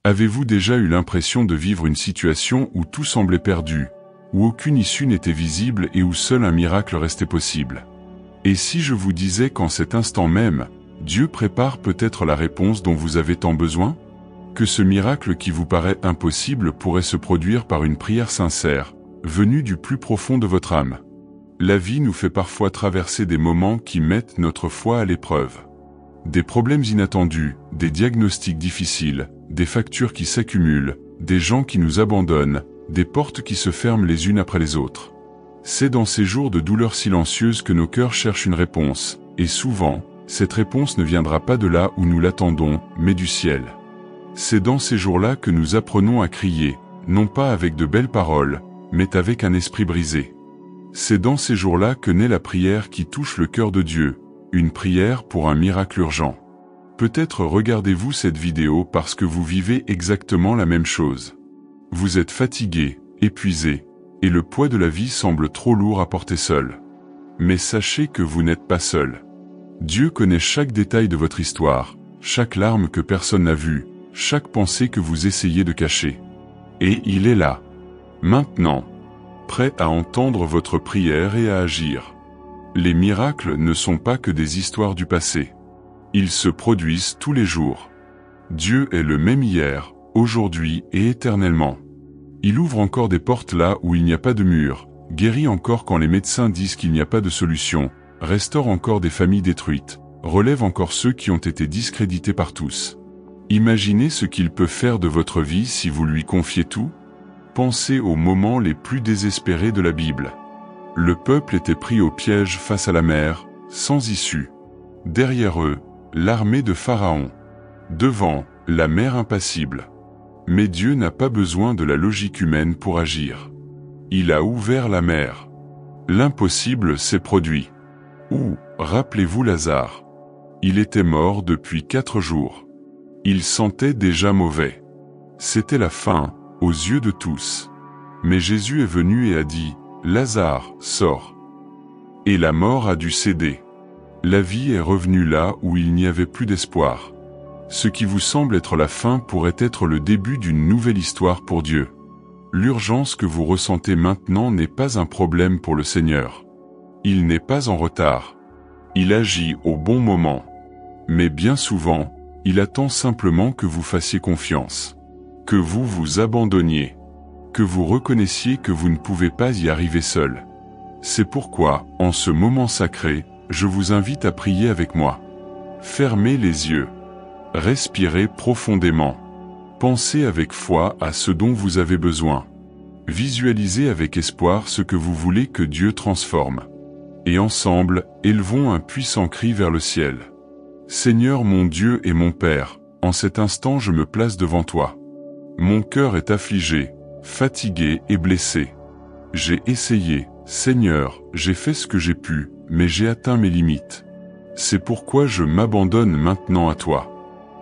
Avez-vous déjà eu l'impression de vivre une situation où tout semblait perdu, où aucune issue n'était visible et où seul un miracle restait possible? Et si je vous disais qu'en cet instant même, Dieu prépare peut-être la réponse dont vous avez tant besoin? Que ce miracle qui vous paraît impossible pourrait se produire par une prière sincère, venue du plus profond de votre âme. La vie nous fait parfois traverser des moments qui mettent notre foi à l'épreuve. Des problèmes inattendus, des diagnostics difficiles, des factures qui s'accumulent, des gens qui nous abandonnent, des portes qui se ferment les unes après les autres. C'est dans ces jours de douleur silencieuse que nos cœurs cherchent une réponse, et souvent, cette réponse ne viendra pas de là où nous l'attendons, mais du ciel. C'est dans ces jours-là que nous apprenons à crier, non pas avec de belles paroles, mais avec un esprit brisé. C'est dans ces jours-là que naît la prière qui touche le cœur de Dieu, une prière pour un miracle urgent. Peut-être regardez-vous cette vidéo parce que vous vivez exactement la même chose. Vous êtes fatigué, épuisé, et le poids de la vie semble trop lourd à porter seul. Mais sachez que vous n'êtes pas seul. Dieu connaît chaque détail de votre histoire, chaque larme que personne n'a vue, chaque pensée que vous essayez de cacher. Et il est là, maintenant, prêt à entendre votre prière et à agir. Les miracles ne sont pas que des histoires du passé. Ils se produisent tous les jours. Dieu est le même hier, aujourd'hui et éternellement. Il ouvre encore des portes là où il n'y a pas de mur, guérit encore quand les médecins disent qu'il n'y a pas de solution, restaure encore des familles détruites, relève encore ceux qui ont été discrédités par tous. Imaginez ce qu'il peut faire de votre vie si vous lui confiez tout. Pensez aux moments les plus désespérés de la Bible. Le peuple était pris au piège face à la mer, sans issue. Derrière eux, l'armée de Pharaon. Devant, la mer impassible. Mais Dieu n'a pas besoin de la logique humaine pour agir. Il a ouvert la mer. L'impossible s'est produit. Ou, rappelez-vous Lazare. Il était mort depuis 4 jours. Il sentait déjà mauvais. C'était la fin, aux yeux de tous. Mais Jésus est venu et a dit, « Lazare, sors !» Et la mort a dû céder. La vie est revenue là où il n'y avait plus d'espoir. Ce qui vous semble être la fin pourrait être le début d'une nouvelle histoire pour Dieu. L'urgence que vous ressentez maintenant n'est pas un problème pour le Seigneur. Il n'est pas en retard. Il agit au bon moment. Mais bien souvent, il attend simplement que vous fassiez confiance. Que vous vous abandonniez. Que vous reconnaissiez que vous ne pouvez pas y arriver seul. C'est pourquoi, en ce moment sacré, je vous invite à prier avec moi. Fermez les yeux. Respirez profondément. Pensez avec foi à ce dont vous avez besoin. Visualisez avec espoir ce que vous voulez que Dieu transforme. Et ensemble, élevons un puissant cri vers le ciel. Seigneur mon Dieu et mon Père, en cet instant je me place devant toi. Mon cœur est affligé, fatigué et blessé. J'ai essayé, Seigneur, j'ai fait ce que j'ai pu, mais j'ai atteint mes limites. C'est pourquoi je m'abandonne maintenant à toi.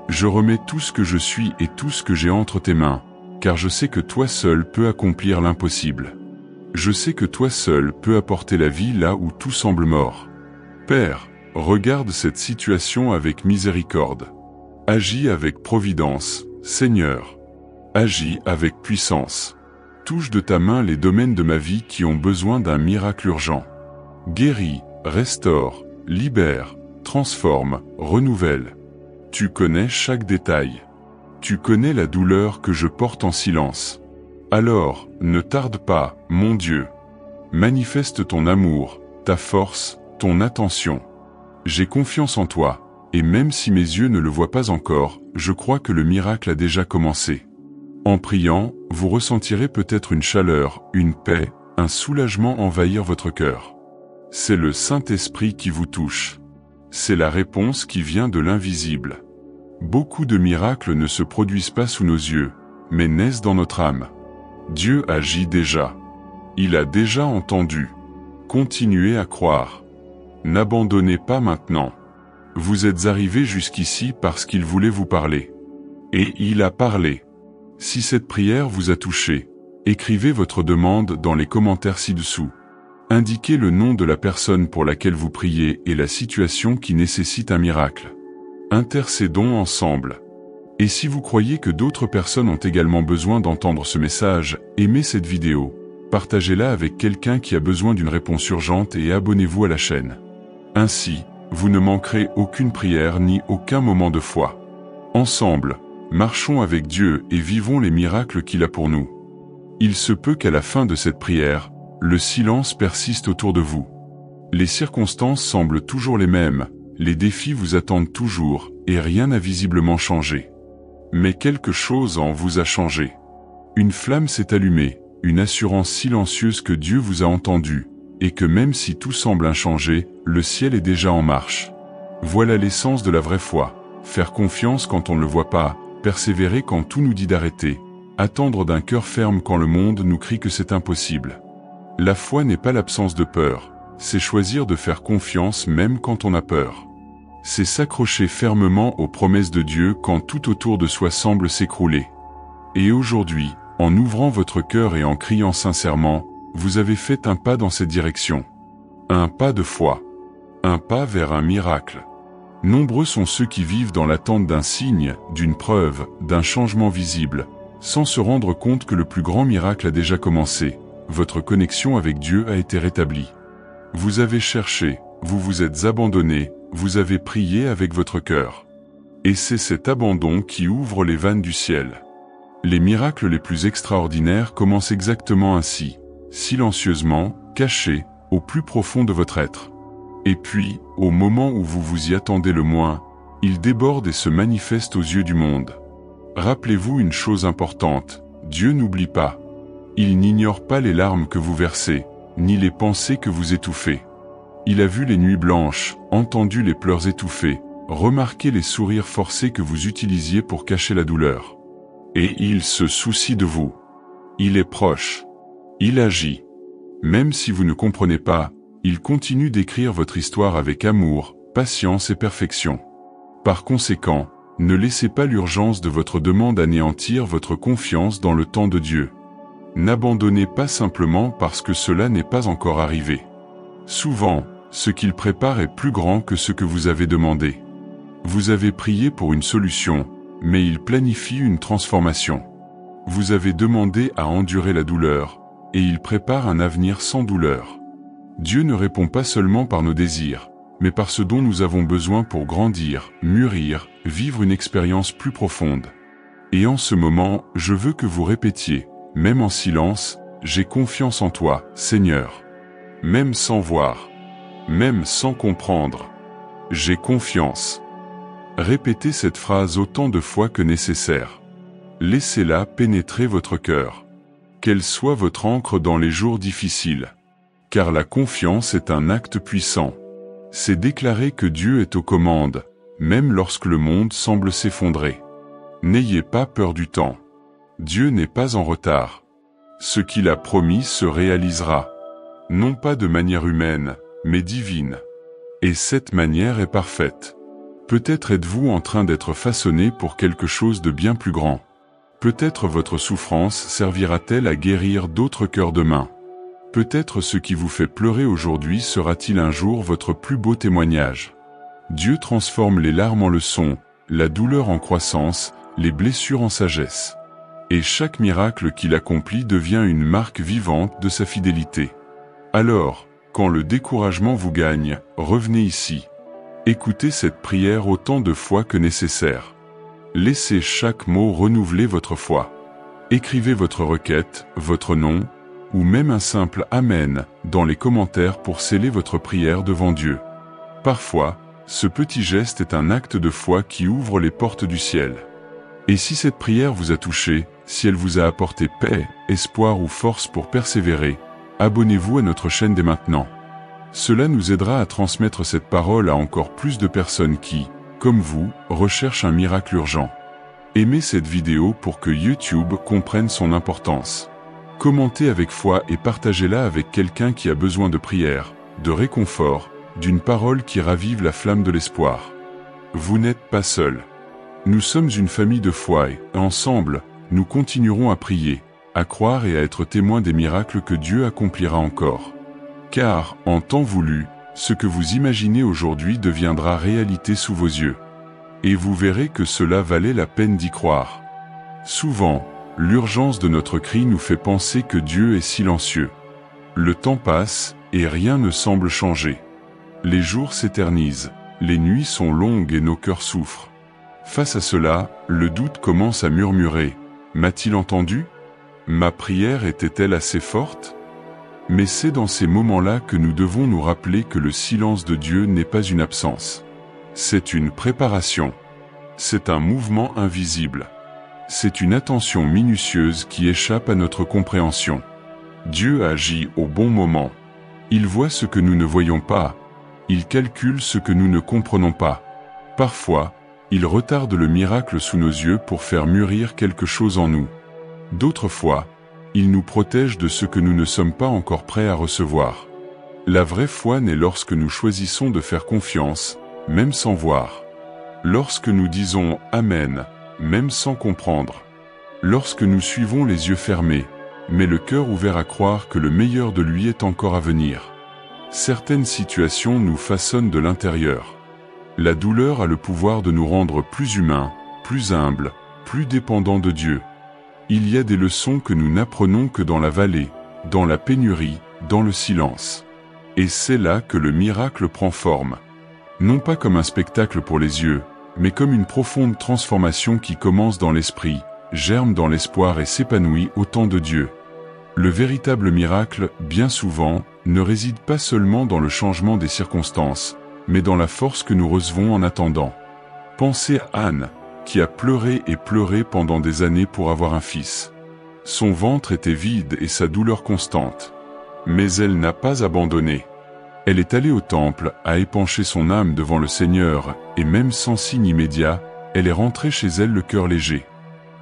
Je remets tout ce que je suis et tout ce que j'ai entre tes mains, car je sais que toi seul peux accomplir l'impossible. Je sais que toi seul peux apporter la vie là où tout semble mort. Père, regarde cette situation avec miséricorde. Agis avec providence, Seigneur. Agis avec puissance. Touche de ta main les domaines de ma vie qui ont besoin d'un miracle urgent. Guéris, restaure, libère, transforme, renouvelle. Tu connais chaque détail. Tu connais la douleur que je porte en silence. Alors, ne tarde pas, mon Dieu. Manifeste ton amour, ta force, ton attention. J'ai confiance en toi, et même si mes yeux ne le voient pas encore, je crois que le miracle a déjà commencé. En priant, vous ressentirez peut-être une chaleur, une paix, un soulagement envahir votre cœur. C'est le Saint-Esprit qui vous touche. C'est la réponse qui vient de l'invisible. Beaucoup de miracles ne se produisent pas sous nos yeux, mais naissent dans notre âme. Dieu agit déjà. Il a déjà entendu. Continuez à croire. N'abandonnez pas maintenant. Vous êtes arrivé jusqu'ici parce qu'il voulait vous parler. Et il a parlé. Si cette prière vous a touché, écrivez votre demande dans les commentaires ci-dessous. Indiquez le nom de la personne pour laquelle vous priez et la situation qui nécessite un miracle. Intercédons ensemble. Et si vous croyez que d'autres personnes ont également besoin d'entendre ce message, aimez cette vidéo, partagez-la avec quelqu'un qui a besoin d'une réponse urgente et abonnez-vous à la chaîne. Ainsi, vous ne manquerez aucune prière ni aucun moment de foi. Ensemble, marchons avec Dieu et vivons les miracles qu'il a pour nous. Il se peut qu'à la fin de cette prière, le silence persiste autour de vous. Les circonstances semblent toujours les mêmes, les défis vous attendent toujours, et rien n'a visiblement changé. Mais quelque chose en vous a changé. Une flamme s'est allumée, une assurance silencieuse que Dieu vous a entendu, et que même si tout semble inchangé, le ciel est déjà en marche. Voilà l'essence de la vraie foi. Faire confiance quand on ne le voit pas, persévérer quand tout nous dit d'arrêter, attendre d'un cœur ferme quand le monde nous crie que c'est impossible. La foi n'est pas l'absence de peur, c'est choisir de faire confiance même quand on a peur. C'est s'accrocher fermement aux promesses de Dieu quand tout autour de soi semble s'écrouler. Et aujourd'hui, en ouvrant votre cœur et en criant sincèrement, vous avez fait un pas dans cette direction. Un pas de foi. Un pas vers un miracle. Nombreux sont ceux qui vivent dans l'attente d'un signe, d'une preuve, d'un changement visible, sans se rendre compte que le plus grand miracle a déjà commencé. Votre connexion avec Dieu a été rétablie. Vous avez cherché, vous vous êtes abandonné, vous avez prié avec votre cœur. Et c'est cet abandon qui ouvre les vannes du ciel. Les miracles les plus extraordinaires commencent exactement ainsi, silencieusement, cachés, au plus profond de votre être. Et puis, au moment où vous vous y attendez le moins, ils débordent et se manifestent aux yeux du monde. Rappelez-vous une chose importante, Dieu n'oublie pas. Il n'ignore pas les larmes que vous versez, ni les pensées que vous étouffez. Il a vu les nuits blanches, entendu les pleurs étouffés, remarqué les sourires forcés que vous utilisiez pour cacher la douleur. Et il se soucie de vous. Il est proche. Il agit. Même si vous ne comprenez pas, il continue d'écrire votre histoire avec amour, patience et perfection. Par conséquent, ne laissez pas l'urgence de votre demande anéantir votre confiance dans le temps de Dieu. N'abandonnez pas simplement parce que cela n'est pas encore arrivé. Souvent, ce qu'il prépare est plus grand que ce que vous avez demandé. Vous avez prié pour une solution, mais il planifie une transformation. Vous avez demandé à endurer la douleur, et il prépare un avenir sans douleur. Dieu ne répond pas seulement par nos désirs, mais par ce dont nous avons besoin pour grandir, mûrir, vivre une expérience plus profonde. Et en ce moment, je veux que vous répétiez, même en silence, « J'ai confiance en toi, Seigneur ». Même sans voir, même sans comprendre, j'ai confiance. Répétez cette phrase autant de fois que nécessaire. Laissez-la pénétrer votre cœur. Qu'elle soit votre encre dans les jours difficiles. Car la confiance est un acte puissant. C'est déclarer que Dieu est aux commandes, même lorsque le monde semble s'effondrer. N'ayez pas peur du temps. Dieu n'est pas en retard. Ce qu'il a promis se réalisera. Non pas de manière humaine, mais divine. Et cette manière est parfaite. Peut-être êtes-vous en train d'être façonné pour quelque chose de bien plus grand. Peut-être votre souffrance servira-t-elle à guérir d'autres cœurs demain. Peut-être ce qui vous fait pleurer aujourd'hui sera-t-il un jour votre plus beau témoignage. Dieu transforme les larmes en leçons, la douleur en croissance, les blessures en sagesse. Et chaque miracle qu'il accomplit devient une marque vivante de sa fidélité. Alors, quand le découragement vous gagne, revenez ici. Écoutez cette prière autant de fois que nécessaire. Laissez chaque mot renouveler votre foi. Écrivez votre requête, votre nom, ou même un simple « Amen » dans les commentaires pour sceller votre prière devant Dieu. Parfois, ce petit geste est un acte de foi qui ouvre les portes du ciel. Et si cette prière vous a touché, si elle vous a apporté paix, espoir ou force pour persévérer, abonnez-vous à notre chaîne dès maintenant. Cela nous aidera à transmettre cette parole à encore plus de personnes qui, comme vous, recherchent un miracle urgent. Aimez cette vidéo pour que YouTube comprenne son importance. Commentez avec foi et partagez-la avec quelqu'un qui a besoin de prière, de réconfort, d'une parole qui ravive la flamme de l'espoir. Vous n'êtes pas seul. Nous sommes une famille de foi et, ensemble, nous continuerons à prier, à croire et à être témoins des miracles que Dieu accomplira encore. Car, en temps voulu, ce que vous imaginez aujourd'hui deviendra réalité sous vos yeux. et vous verrez que cela valait la peine d'y croire. Souvent, l'urgence de notre cri nous fait penser que Dieu est silencieux. Le temps passe, et rien ne semble changer. Les jours s'éternisent, les nuits sont longues et nos cœurs souffrent. Face à cela, le doute commence à murmurer. M'a-t-il entendu? Ma prière était-elle assez forte? Mais c'est dans ces moments-là que nous devons nous rappeler que le silence de Dieu n'est pas une absence. C'est une préparation. C'est un mouvement invisible. C'est une attention minutieuse qui échappe à notre compréhension. Dieu agit au bon moment. Il voit ce que nous ne voyons pas. Il calcule ce que nous ne comprenons pas. Parfois, il retarde le miracle sous nos yeux pour faire mûrir quelque chose en nous. D'autres fois, il nous protège de ce que nous ne sommes pas encore prêts à recevoir. La vraie foi naît lorsque nous choisissons de faire confiance, même sans voir. Lorsque nous disons « Amen », même sans comprendre. Lorsque nous suivons les yeux fermés, mais le cœur ouvert à croire que le meilleur de lui est encore à venir. Certaines situations nous façonnent de l'intérieur. La douleur a le pouvoir de nous rendre plus humains, plus humbles, plus dépendants de Dieu. Il y a des leçons que nous n'apprenons que dans la vallée, dans la pénurie, dans le silence. Et c'est là que le miracle prend forme. Non pas comme un spectacle pour les yeux, mais comme une profonde transformation qui commence dans l'esprit, germe dans l'espoir et s'épanouit au temps de Dieu. Le véritable miracle, bien souvent, ne réside pas seulement dans le changement des circonstances, mais dans la force que nous recevons en attendant. Pensez à Anne, qui a pleuré et pleuré pendant des années pour avoir un fils. Son ventre était vide et sa douleur constante. Mais elle n'a pas abandonné. Elle est allée au temple, a épanché son âme devant le Seigneur, et même sans signe immédiat, elle est rentrée chez elle le cœur léger.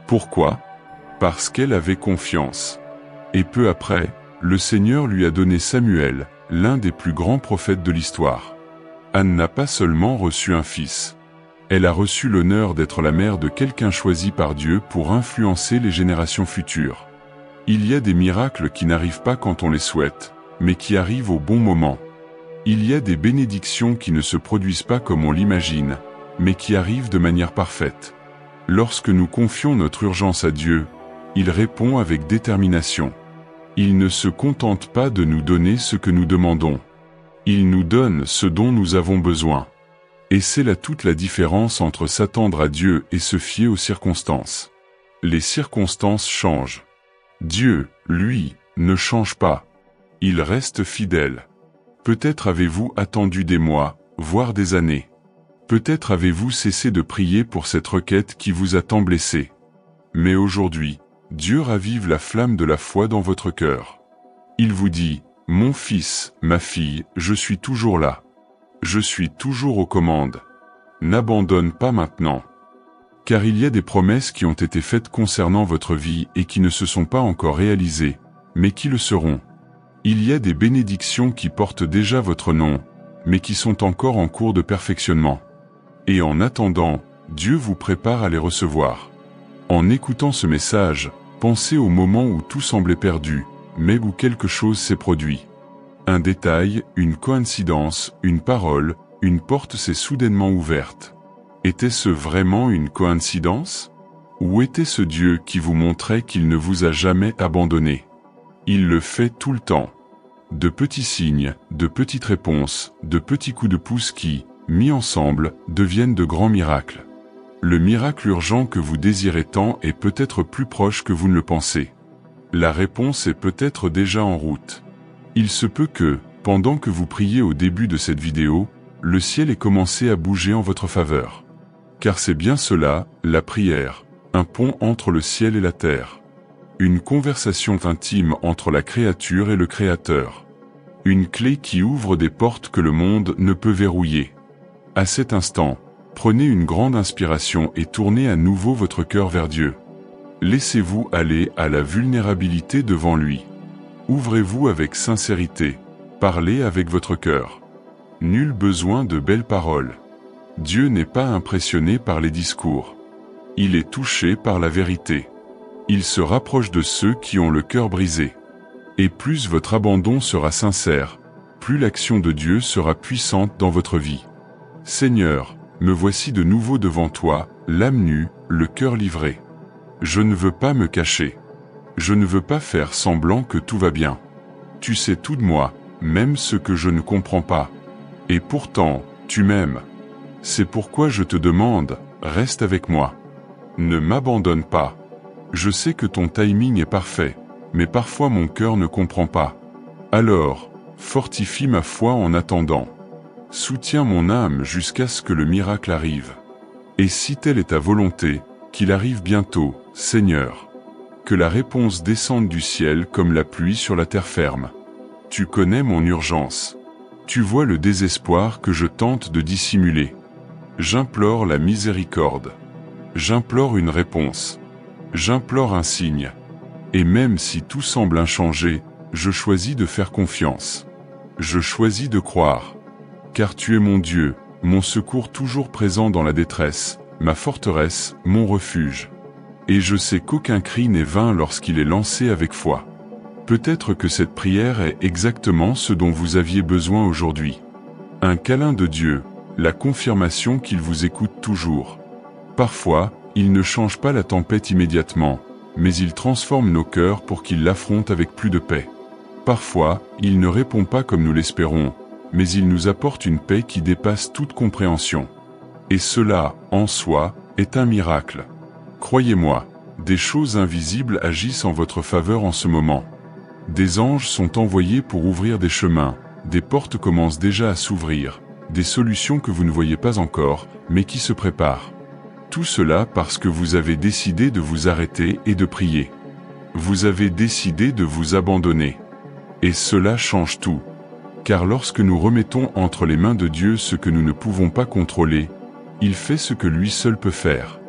Pourquoi? Parce qu'elle avait confiance. Et peu après, le Seigneur lui a donné Samuel, l'un des plus grands prophètes de l'histoire. Anne n'a pas seulement reçu un fils. Elle a reçu l'honneur d'être la mère de quelqu'un choisi par Dieu pour influencer les générations futures. Il y a des miracles qui n'arrivent pas quand on les souhaite, mais qui arrivent au bon moment. Il y a des bénédictions qui ne se produisent pas comme on l'imagine, mais qui arrivent de manière parfaite. Lorsque nous confions notre urgence à Dieu, il répond avec détermination. Il ne se contente pas de nous donner ce que nous demandons. Il nous donne ce dont nous avons besoin. Et c'est là toute la différence entre s'attendre à Dieu et se fier aux circonstances. Les circonstances changent. Dieu, lui, ne change pas. Il reste fidèle. Peut-être avez-vous attendu des mois, voire des années. Peut-être avez-vous cessé de prier pour cette requête qui vous a tant blessé. Mais aujourd'hui, Dieu ravive la flamme de la foi dans votre cœur. Il vous dit, « Mon fils, ma fille, je suis toujours là. Je suis toujours aux commandes. N'abandonne pas maintenant. » Car il y a des promesses qui ont été faites concernant votre vie et qui ne se sont pas encore réalisées, mais qui le seront. Il y a des bénédictions qui portent déjà votre nom, mais qui sont encore en cours de perfectionnement. Et en attendant, Dieu vous prépare à les recevoir. En écoutant ce message, pensez au moment où tout semblait perdu, mais où quelque chose s'est produit. Un détail, une coïncidence, une parole, une porte s'est soudainement ouverte. Était-ce vraiment une coïncidence? Ou était-ce Dieu qui vous montrait qu'il ne vous a jamais abandonné? Il le fait tout le temps. De petits signes, de petites réponses, de petits coups de pouce qui, mis ensemble, deviennent de grands miracles. Le miracle urgent que vous désirez tant est peut-être plus proche que vous ne le pensez. La réponse est peut-être déjà en route. Il se peut que, pendant que vous priez au début de cette vidéo, le ciel ait commencé à bouger en votre faveur. Car c'est bien cela, la prière, un pont entre le ciel et la terre. Une conversation intime entre la créature et le Créateur. Une clé qui ouvre des portes que le monde ne peut verrouiller. À cet instant, prenez une grande inspiration et tournez à nouveau votre cœur vers Dieu. Laissez-vous aller à la vulnérabilité devant lui. Ouvrez-vous avec sincérité. Parlez avec votre cœur. Nul besoin de belles paroles. Dieu n'est pas impressionné par les discours. Il est touché par la vérité. Il se rapproche de ceux qui ont le cœur brisé. Et plus votre abandon sera sincère, plus l'action de Dieu sera puissante dans votre vie. Seigneur, Me voici de nouveau devant toi, l'âme nue, le cœur livré. Je ne veux pas me cacher. Je ne veux pas faire semblant que tout va bien. Tu sais tout de moi, même ce que je ne comprends pas. Et pourtant, tu m'aimes. C'est pourquoi je te demande, reste avec moi. Ne m'abandonne pas. Je sais que ton timing est parfait, mais parfois mon cœur ne comprend pas. Alors, fortifie ma foi en attendant. Soutiens mon âme jusqu'à ce que le miracle arrive. Et si telle est ta volonté, qu'il arrive bientôt, Seigneur. Que la réponse descende du ciel comme la pluie sur la terre ferme. Tu connais mon urgence. Tu vois le désespoir que je tente de dissimuler. J'implore la miséricorde. J'implore une réponse. J'implore un signe. Et même si tout semble inchangé, je choisis de faire confiance. Je choisis de croire. Car tu es mon Dieu, mon secours toujours présent dans la détresse, ma forteresse, mon refuge. Et je sais qu'aucun cri n'est vain lorsqu'il est lancé avec foi. Peut-être que cette prière est exactement ce dont vous aviez besoin aujourd'hui. Un câlin de Dieu, la confirmation qu'il vous écoute toujours. Parfois, il ne change pas la tempête immédiatement, mais il transforme nos cœurs pour qu'ils l'affrontent avec plus de paix. Parfois, il ne répond pas comme nous l'espérons, mais il nous apporte une paix qui dépasse toute compréhension. Et cela, en soi, est un miracle. Croyez-moi, des choses invisibles agissent en votre faveur en ce moment. Des anges sont envoyés pour ouvrir des chemins, des portes commencent déjà à s'ouvrir, des solutions que vous ne voyez pas encore, mais qui se préparent. Tout cela parce que vous avez décidé de vous arrêter et de prier. Vous avez décidé de vous abandonner. Et cela change tout. Car lorsque nous remettons entre les mains de Dieu ce que nous ne pouvons pas contrôler, il fait ce que lui seul peut faire.